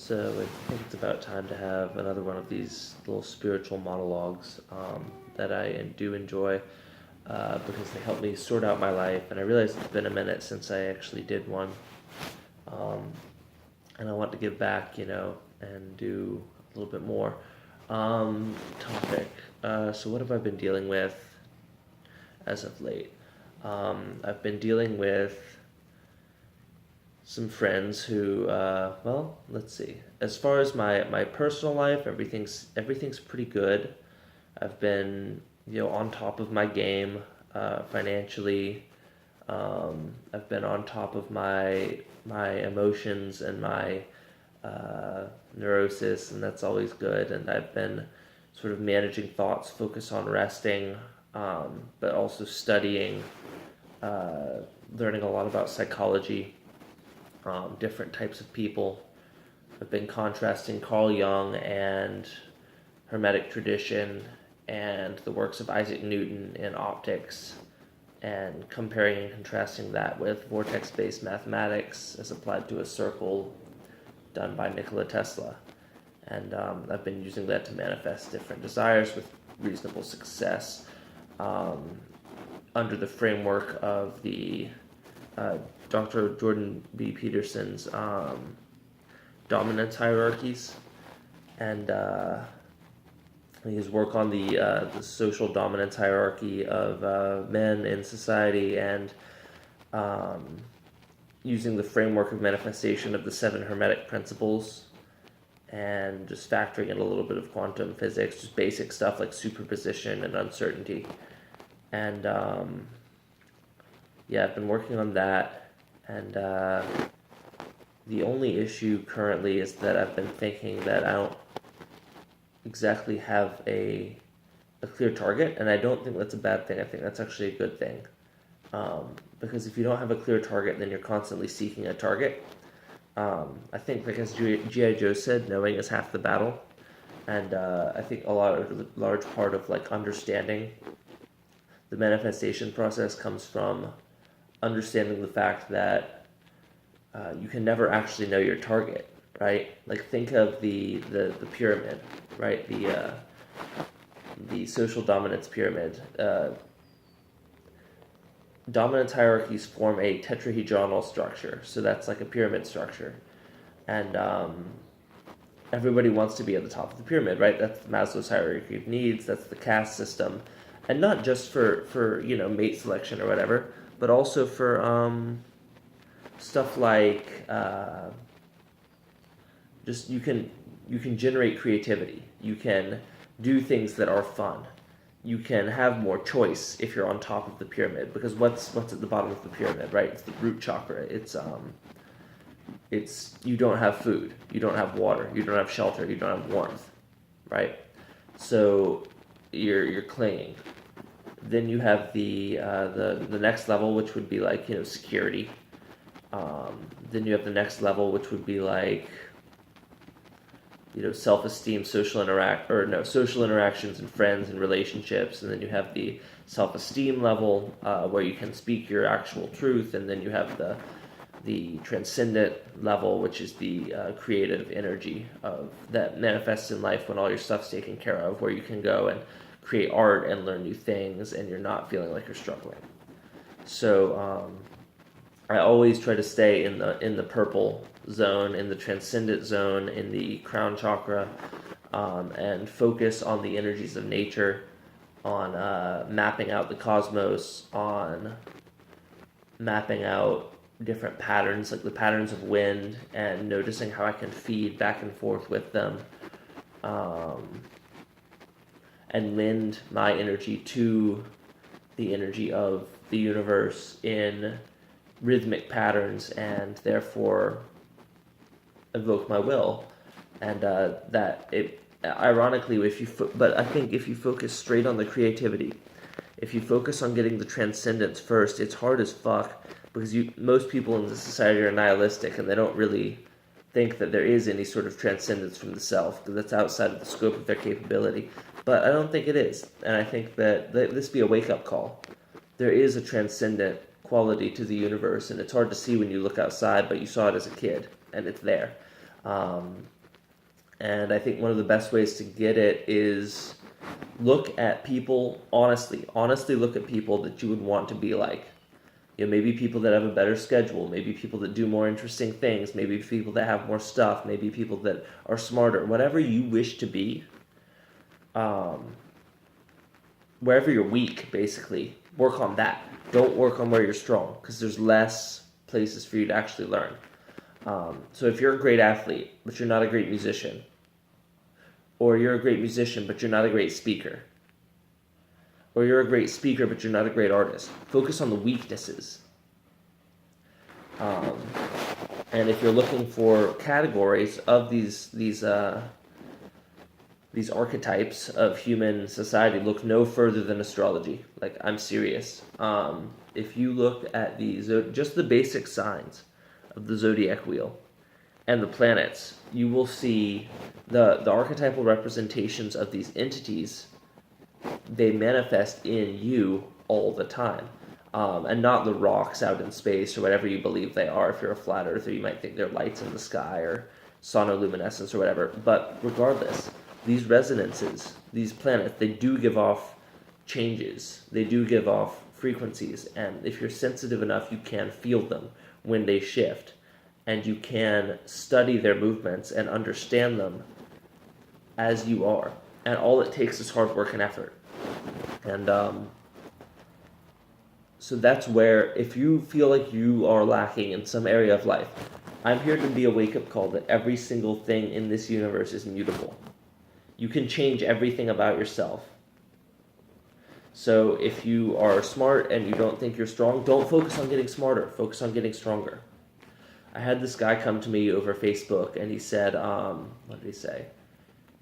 So I think it's about time to have another one of these little spiritual monologues that I do enjoy because they help me sort out my life. And I realize it's been a minute since I actually did one. Um, and I want to give back, and do a little bit more. Topic. So what have I been dealing with as of late? I've been dealing with some friends who, well, let's see. As far as my personal life, everything's pretty good. I've been, on top of my game financially. I've been on top of my emotions and my neurosis, and that's always good. And I've been sort of managing thoughts, focus on resting, but also studying, learning a lot about psychology, different types of people. I've been contrasting Carl Jung and Hermetic tradition and the works of Isaac Newton in optics, and comparing and contrasting that with vortex-based mathematics as applied to a circle done by Nikola Tesla. And I've been using that to manifest different desires with reasonable success under the framework of the Dr. Jordan B. Peterson's dominance hierarchies, and his work on the social dominance hierarchy of men in society, and using the framework of manifestation of the seven Hermetic principles, and just factoring in a little bit of quantum physics, just basic stuff like superposition and uncertainty. And yeah, I've been working on that, and the only issue currently is that I've been thinking that I don't exactly have a clear target, and I don't think that's a bad thing. I think that's actually a good thing, because if you don't have a clear target, then you're constantly seeking a target. I think, like as G.I. Joe said, knowing is half the battle, and I think a large part of like understanding the manifestation process comes from understanding the fact that you can never actually know your target, right? Like think of the pyramid, right? The social dominance pyramid. Dominance hierarchies form a tetrahedronal structure, so that's like a pyramid structure, and everybody wants to be at the top of the pyramid, right? That's Maslow's hierarchy of needs. That's the caste system, and not just for mate selection or whatever, but also for stuff like just you can generate creativity. You can do things that are fun. You can have more choice if you're on top of the pyramid, because what's at the bottom of the pyramid, right? It's the root chakra. It's you don't have food, you don't have water, you don't have shelter, you don't have warmth, right? So you're clinging. Then you have the next level, which would be like security. Then you have the next level, which would be like self-esteem, social interactions and friends and relationships. And then you have the self-esteem level where you can speak your actual truth. And then you have the transcendent level, which is the creative energy that manifests in life when all your stuff's taken care of, where you can go and create art and learn new things, and you're not feeling like you're struggling. So I always try to stay in the purple zone, in the transcendent zone, in the crown chakra, and focus on the energies of nature, on mapping out the cosmos, on mapping out different patterns, like the patterns of wind, and noticing how I can feed back and forth with them, and lend my energy to the energy of the universe in rhythmic patterns, and therefore evoke my will. And that it ironically, but I think if you focus straight on the creativity, if you focus on getting the transcendence first, it's hard as fuck, because most people in the society are nihilistic, and they don't really think that there is any sort of transcendence from the self, because that's outside of the scope of their capability. But I don't think it is, and I think that this be a wake-up call. There is a transcendent quality to the universe, and it's hard to see when you look outside, but you saw it as a kid, and it's there. And I think one of the best ways to get it is look at people honestly. Honestly look at people that you would want to be like. Maybe people that have a better schedule, maybe people that do more interesting things, maybe people that have more stuff, maybe people that are smarter. Whatever you wish to be, wherever you're weak, basically, work on that. Don't work on where you're strong, because there's less places for you to actually learn. So if you're a great athlete, but you're not a great musician, or you're a great musician, but you're not a great speaker, or you're a great speaker, but you're not a great artist, focus on the weaknesses. And if you're looking for categories of these archetypes of human society, look no further than astrology. Like, I'm serious. If you look at just the basic signs of the zodiac wheel and the planets, you will see the archetypal representations of these entities. They manifest in you all the time. And not the rocks out in space or whatever you believe they are. If you're a flat earther, you might think they're lights in the sky or sonoluminescence or whatever. But regardless, these resonances, these planets, they do give off changes. They do give off frequencies. And if you're sensitive enough, you can feel them when they shift. And you can study their movements and understand them as you are. And all it takes is hard work and effort. And so that's where, if you feel like you are lacking in some area of life, I'm here to be a wake-up call that every single thing in this universe is mutable. You can change everything about yourself. So if you are smart and you don't think you're strong, don't focus on getting smarter. Focus on getting stronger. I had this guy come to me over Facebook, and he said, what did he say?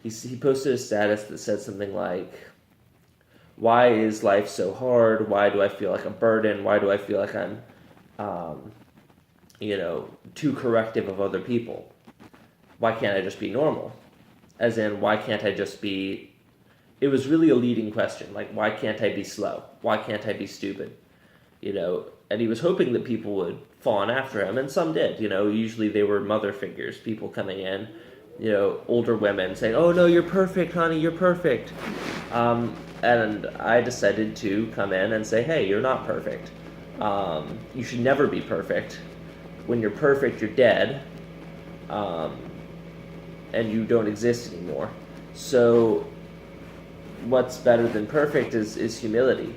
He posted a status that said something like, why is life so hard? Why do I feel like a burden? Why do I feel like I'm, too corrective of other people? Why can't I just be normal? As in, why can't I just be... It was really a leading question. Like, why can't I be slow? Why can't I be stupid? And he was hoping that people would fawn after him, and some did. Usually they were mother figures, people coming in, older women saying, oh, no, you're perfect, honey, you're perfect. And I decided to come in and say, hey, you're not perfect. You should never be perfect. When you're perfect, you're dead. And you don't exist anymore. So what's better than perfect is humility.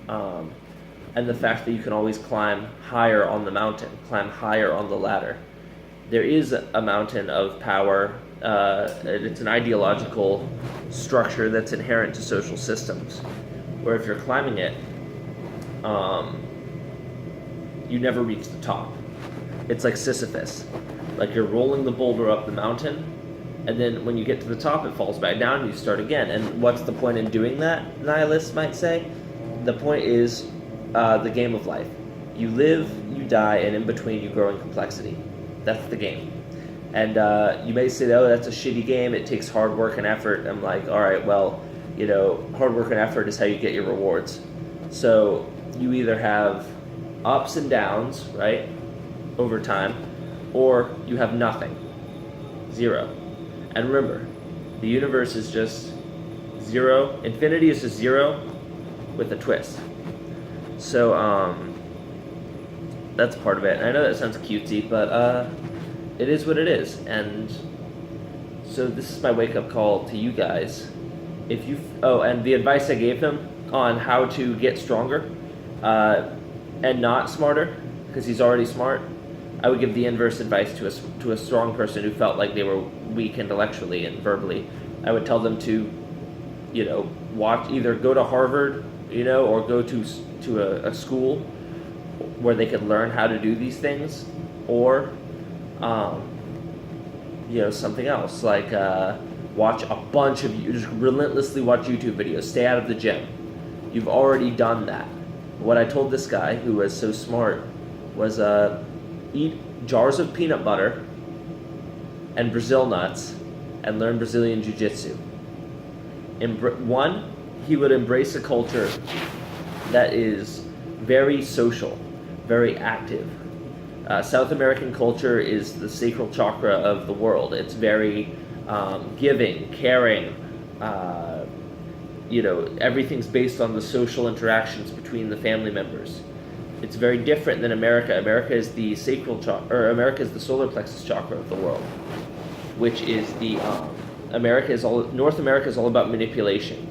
And the fact that you can always climb higher on the mountain, climb higher on the ladder. There is a mountain of power. It's an ideological structure that's inherent to social systems, where if you're climbing it, you never reach the top. It's like Sisyphus. Like, you're rolling the boulder up the mountain, and then when you get to the top, it falls back down, and you start again. And what's the point in doing that, nihilists might say? The point is the game of life. You live, you die, and in between you grow in complexity. That's the game. And you may say, oh, that's a shitty game, it takes hard work and effort. I'm like, all right, well, hard work and effort is how you get your rewards. So you either have ups and downs, right, over time, or you have nothing, zero. And remember, the universe is just zero. Infinity is just zero with a twist. So that's part of it. And I know that sounds cutesy, but it is what it is. And so this is my wake-up call to you guys. And the advice I gave him on how to get stronger and not smarter, because he's already smart, I would give the inverse advice to a strong person who felt like they were weak intellectually and verbally. I would tell them to, either go to Harvard, or go to a school where they could learn how to do these things, or something else, like watch a bunch of just relentlessly watch YouTube videos, stay out of the gym. You've already done that. What I told this guy who was so smart was eat jars of peanut butter and Brazil nuts and learn Brazilian Jiu-Jitsu. One, he would embrace a culture that is very social, very active, South American culture is the sacral chakra of the world. It's very giving, caring. Everything's based on the social interactions between the family members. It's very different than America. America is the sacral chakra, or America is the solar plexus chakra of the world, which is the North America is all about manipulation.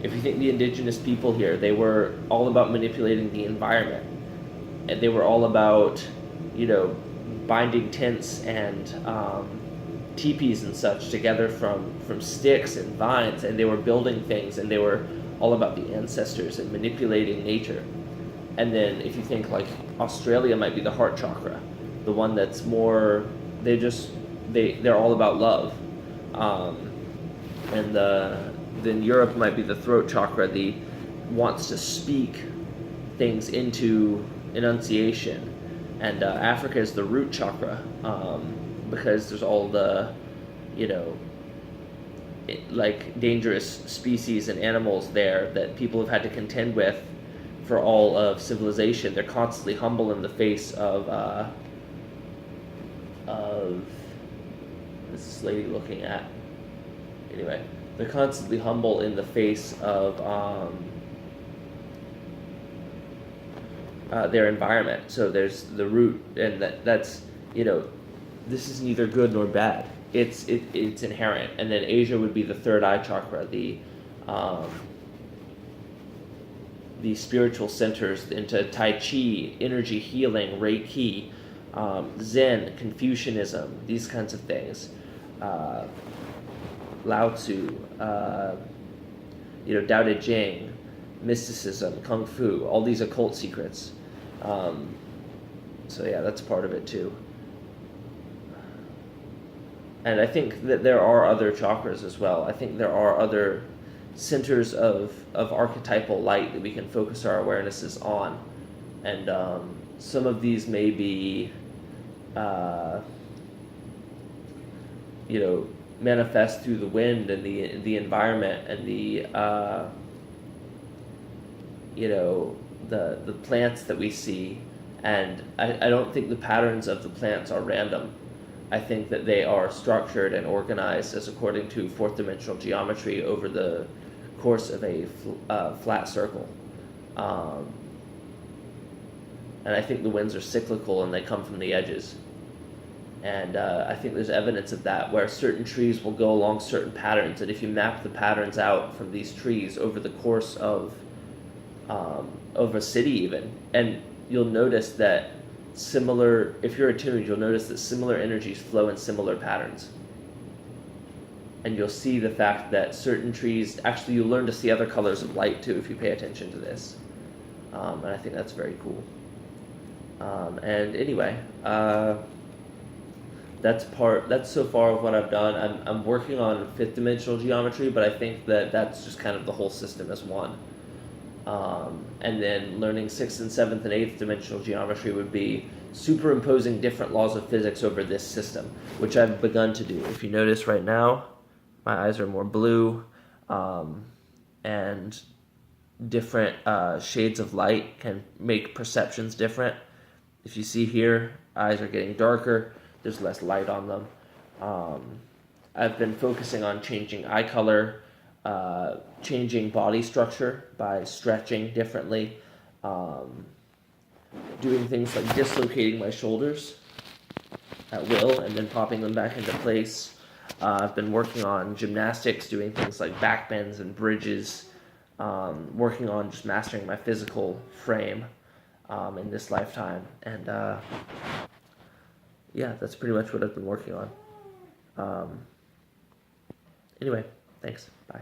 If you think the indigenous people here, they were all about manipulating the environment, and they were all about, binding tents and teepees and such together from sticks and vines, and they were building things, and they were all about the ancestors and manipulating nature. And then if you think like Australia might be the heart chakra, the one that's more, they're all about love, and then Europe might be the throat chakra, the wants to speak things into enunciation, and Africa is the root chakra, because there's all the, like dangerous species and animals there that people have had to contend with for all of civilization. They're constantly humble in the face of this lady looking at. Anyway, they're constantly humble in the face of their environment. So there's the root, and that's this is neither good nor bad. It's inherent. And then Asia would be the third eye chakra, the spiritual centers into Tai Chi, energy healing, Reiki, Zen, Confucianism, these kinds of things. Lao Tzu, Tao Te Ching, mysticism, Kung Fu, all these occult secrets. So yeah, that's part of it too. And I think that there are other chakras as well. I think there are other centers of archetypal light that we can focus our awarenesses on. And some of these may be, manifest through the wind and the environment and the plants that we see. And I don't think the patterns of the plants are random. I think that they are structured and organized as according to fourth dimensional geometry over the course of a flat circle. And I think the winds are cyclical and they come from the edges. And I think there's evidence of that, where certain trees will go along certain patterns, and if you map the patterns out from these trees over the course of a city even, and you'll notice that if you're attuned, you'll notice that similar energies flow in similar patterns. And you'll see the fact that certain trees, actually you'll learn to see other colors of light too if you pay attention to this. And I think that's very cool. And anyway, that's so far of what I've done. I'm working on fifth dimensional geometry, but I think that's just kind of the whole system as one. And then learning sixth and seventh and eighth dimensional geometry would be superimposing different laws of physics over this system, which I've begun to do. If you notice right now, my eyes are more blue, and different shades of light can make perceptions different. If you see here, eyes are getting darker, there's less light on them. I've been focusing on changing eye color, changing body structure by stretching differently, doing things like dislocating my shoulders at will and then popping them back into place. I've been working on gymnastics, doing things like back bends and bridges, working on just mastering my physical frame in this lifetime. And yeah, that's pretty much what I've been working on. Anyway, thanks. Bye.